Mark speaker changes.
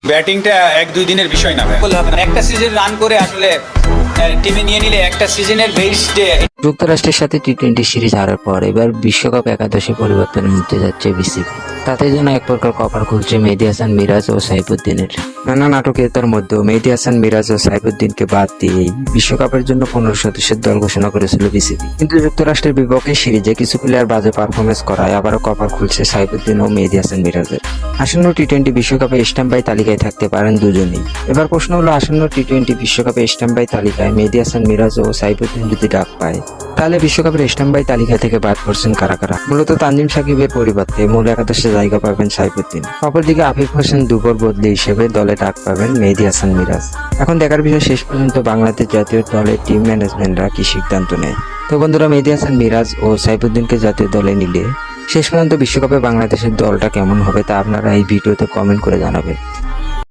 Speaker 1: ব্যাটিংটা 1-2 দিনের বিষয় না ভাই, বলতে হবে না। একটা সিজন রান করে আসলে টিমে নিয়ে নিলে একটা সিজনের বেস্টে।
Speaker 2: যুক্তরাষ্ট্রের সাথে টি-20 সিরিজ হারার পর এবার বিশ্বকাপ একাদশে পরিবর্তন হতে যাচ্ছে বিসিবি। তাতে যেন এক প্রকার কপাল খুলছে মেহেদী হাসান মিরাজ ও সাইফুদ্দিনের। নানা নাটকীয়তার মধ্যেও মেহেদী হাসান মিরাজ ও সাইফুদ্দিনকে বাদ দিয়েই বিশ্বকাপের জন্য 15 সদস্যের দল ঘোষণা করেছিল বিসিবি। কিন্তু যুক্তরাষ্ট্রের বিপক্ষে সিরিজে কিছু প্লেয়ার বাজে পারফরমেন্স করায় আবারও কপাল খুলছে সাইফুদ্দিন ও মেহেদী হাসান মিরাজের। আসন্ন টি-20 বিশ্বকাপে স্ট্যান্ডবাই তালিকায় থাকতে পারেন দুজনেই। এবার প্রশ্ন হলো, আসন্ন টি-20 বিশ্বকাপে স্ট্যান্ডবাই তালিকায় মেহেদী হাসান মিরাজ ও সাইফুদ্দিন যদি ডাক পায়, তাহলে বিশ্বকাপের স্ট্যান্ডবাই তালিকা থেকে বাদ পড়ছেন কারা কারা? মূলত তানজিম সাকিবের পরিবর্তে মূল একাদশে জায়গা পাবেন সাইফুদ্দিন। অপরদিকে আফিফ হোসেন দুপুর বদলি হিসেবে দলে ডাক পাবেন মেহেদী হাসান মিরাজ। এখন দেখার বিষয় শেষ পর্যন্ত বাংলাদেশ জাতীয় দলের টিম ম্যানেজমেন্টরা কি সিদ্ধান্ত নেয়। তো বন্ধুরা, মেহেদী হাসান মিরাজ ও সাইফুদ্দিনকে জাতীয় দলে নিলে শেষ পর্যন্ত বিশ্বকাপে বাংলাদেশের দলটা কেমন হবে তা আপনারা এই ভিডিওতে কমেন্ট করে জানাবেন।